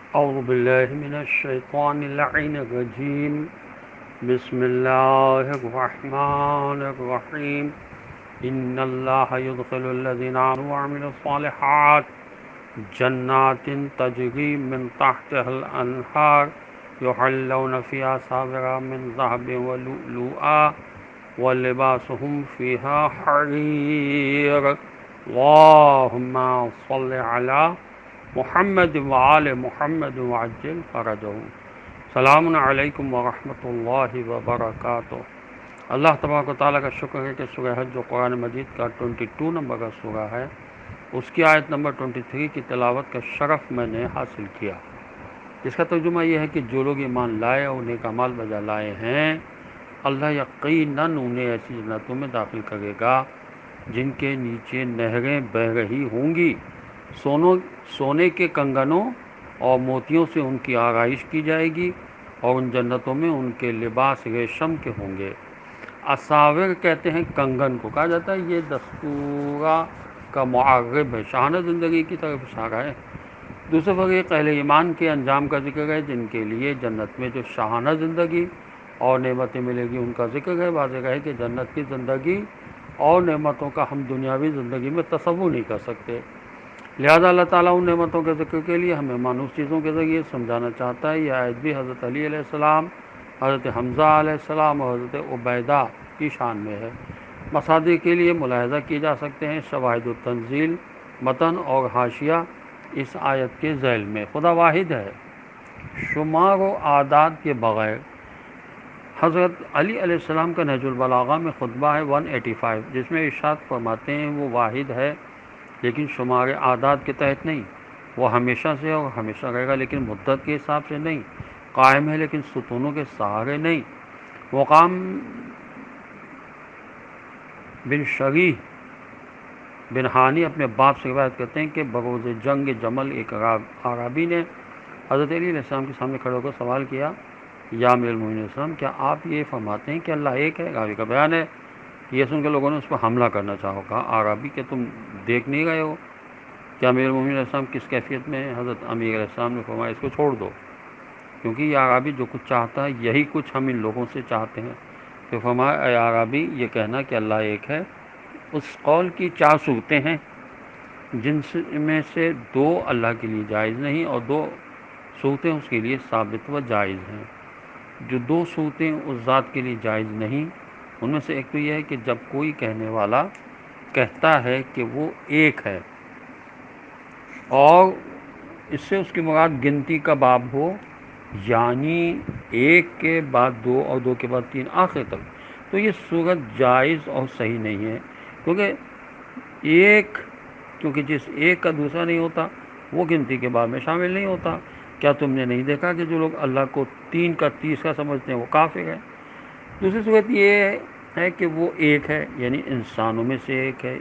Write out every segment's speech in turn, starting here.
أعوذ بالله من الشيطان اللعين الرجيم. بسم الله الرحمن الرحيم. إن الله يدخل الذين آمنوا وعملوا الصالحات جنات تجري من تحتها الأنهار يحلون فيها أساور من ذهب ولؤلؤا ولباسهم فيها حرير. اللهم صل على محمد وآل محمد وعجل فرجهم. سلام علیکم ورحمۃ اللہ وبرکاتہ. اللہ تبارک و تعالیٰ کا شکر ہے کہ سورہ حج جو قرآن مجید کا 22 نمبر کا سورہ ہے، اس کی آیت نمبر 23 کی تلاوت کا شرف میں نے حاصل کیا. اس کا ترجمہ یہ ہے کہ جو لوگ ایمان لائے اور نیک اعمال بجا لائے ہیں، اللہ یقیناً انہیں ایسی جنتوں میں داخل کرے گا جن کے نیچے نہریں بہہ رہی ہوں گی. سونے کے کنگنوں اور موتیوں سے ان کی آرائش کی جائے گی، اور ان جنتوں میں ان کے لباس ریشم کے ہوں گے. اساور کہتے ہیں کنگن کو، کہا جاتا ہے یہ دستورہ کا معرب ہے، شاہانہ زندگی کی طرف اشارہ ہے. دوسرے فریق اہل ایمان کے انجام کا ذکر ہے، جن کے لیے جنت میں جو شاہانہ زندگی اور نعمتیں ملے گی ان کا ذکر ہے. واضح ہے کہ جنت کی زندگی اور نعمتوں کا ہم دنیاوی زندگی میں تصور نہیں کر سکتے. لہذا اللہ تعالیٰ ان نعمتوں کے ذکر کے لیے ہمیں مانوس چیزوں کے ذریعے سمجھانا چاہتا ہے. یہ آیت بھی حضرت علی علیہ السلام، حضرت حمزہ علیہ السلام اور حضرت عبیدہ کی شان میں ہے. مصادر کے لیے ملاحظہ کیے جا سکتے ہیں شواہد التنزیل، متن اور حاشیہ اس آیت کے ذیل میں. خدا واحد ہے، شمار و اعداد کے بغیر. حضرت علی علیہ السلام کا نہج البلاغہ میں خطبہ ہے 185، جس میں ارشاد فرماتے ہیں وہ واحد ہے لیکن شمار اعداد کے تحت نہیں. وہ ہمیشہ سے اور ہمیشہ رہے گا لیکن مدت کے حساب سے نہیں. قائم ہے لیکن ستونوں کے سہارے نہیں. وقام بن شریح بن ہانی اپنے باپ سے روایت کرتے ہیں کہ بروز جنگ جمل ایک عربی نے حضرت علی علیہ السلام کے سامنے کھڑے ہو کر سوال کیا، یا امیر المومنین السلام، کیا آپ یہ فرماتے ہیں کہ اللہ ایک ہے؟ راوی کا بیان ہے، یہ سن کے لوگوں نے اس پر حملہ کرنا چاہا. کہا عربی کہ تم دیکھ نہیں رہے ہو کیا امیر المومنین علیہ السلام کس کیفیت میں ہے؟ حضرت امیر علیہ السلام نے فرمایا اس کو چھوڑ دو، کیونکہ یہ عربی جو کچھ چاہتا ہے یہی کچھ ہم ان لوگوں سے چاہتے ہیں. تو فرمایا اے عربی، یہ کہنا کہ اللہ ایک ہے، اس قول کی 4 صورتیں ہیں جن میں سے 2 اللہ کے لیے جائز نہیں اور 2 صورتیں اس کے لیے ثابت و جائز ہیں. جو 2 صورتیں اس ذات کے لیے جائز نہیں، ان میں سے ایک تو یہ ہے کہ جب کوئی کہنے والا کہتا ہے کہ وہ ایک ہے اور اس سے اس کی مراد گنتی کا باب ہو، یعنی 1 کے بعد 2 اور 2 کے بعد 3 آخر تک، تو یہ صورت جائز اور صحیح نہیں ہے. کیونکہ جس ایک کا دوسرا نہیں ہوتا وہ گنتی کے باب میں شامل نہیں ہوتا. کیا تم نے نہیں دیکھا کہ جو لوگ اللہ کو 3 کا تیسرا سمجھتے ہیں وہ کافر ہے؟ دوسری صورت یہ ہے کہ وہ ایک ہے، یعنی انسانوں میں سے ایک ہے.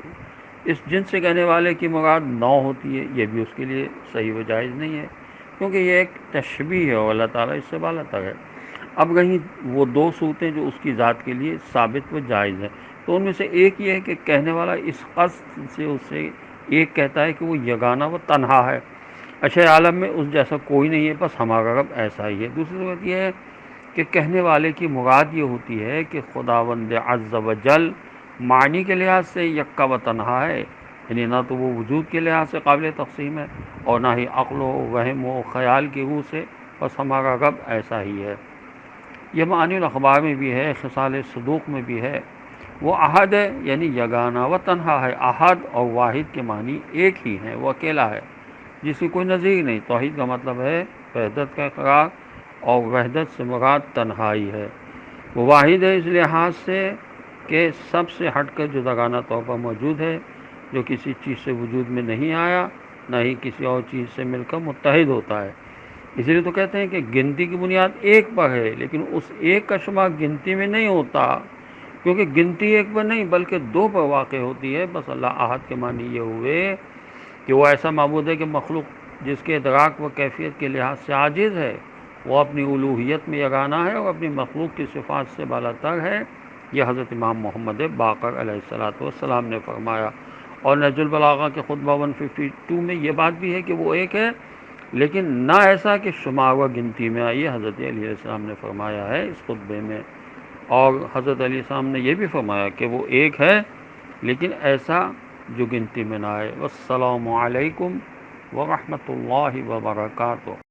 اس جنس سے کہنے والے کی مراد 9 ہوتی ہے، یہ بھی اس کے لیے صحیح و جائز نہیں ہے، کیونکہ یہ ایک تشبیہ ہے اور اللہ تعالیٰ اس سے بالا تر ہے. اب رہیں وہ 2 صورتیں جو اس کی ذات کے لیے ثابت و جائز ہیں، تو ان میں سے ایک یہ ہے کہ کہنے والا اس قصد سے اسے ایک کہتا ہے کہ وہ یگانہ و تنہا ہے، اشیاء عالم میں اس جیسا کوئی نہیں ہے، بس ہمارا رب ایسا ہی ہے. دوسری صورت یہ ہے کہ کہنے والے کی مراد یہ ہوتی ہے کہ خداوند عز و جل معنی کے لحاظ سے یکا و تنہا ہے، یعنی نہ تو وہ وجود کے لحاظ سے قابل تقسیم ہے اور نہ ہی عقل و وہم و خیال کی روح سے، بس ہمارا رب ایسا ہی ہے. یہ معانی الاخبار میں بھی ہے، خصال صدوق میں بھی ہے. وہ احد ہے، یعنی یگانہ و تنہا ہے. احد اور واحد کے معنی ایک ہی ہیں، وہ اکیلا ہے جس کی کوئی نظیر نہیں. توحید کا مطلب ہے وحدت کا اقرار، اور وحدت سے مراد تنہائی ہے. وہ واحد ہے اس لحاظ سے کہ سب سے ہٹ کر جداگانہ طور پر موجود ہے، جو کسی چیز سے وجود میں نہیں آیا، نہ ہی کسی اور چیز سے مل کر متحد ہوتا ہے. اسی لیے تو کہتے ہیں کہ گنتی کی بنیاد ایک پر ہے، لیکن اس ایک کا شمار گنتی میں نہیں ہوتا، کیونکہ گنتی ایک پر نہیں بلکہ 2 پر واقع ہوتی ہے. بس اللہ احد کے معنی یہ ہوئے کہ وہ ایسا معبود ہے کہ مخلوق جس کے ادراک و کیفیت کے لحاظ سے عاجز ہے، وہ اپنی الوہیت میں یگانہ ہے اور اپنی مخلوق کی صفات سے بالا تر ہے. یہ حضرت امام محمد باقر علیہ السلام نے فرمایا. اور نہج البلاغہ کے خطبہ 152 میں یہ بات بھی ہے کہ وہ ایک ہے لیکن نہ ایسا کہ شمار و گنتی میں آئی. حضرت علیہ السلام نے فرمایا ہے اس خطبے میں. اور حضرت علیہ السلام نے یہ بھی فرمایا کہ وہ ایک ہے لیکن ایسا جو گنتی میں نہ آئے. والسلام علیکم ورحمۃ اللہ وبرکاتہ.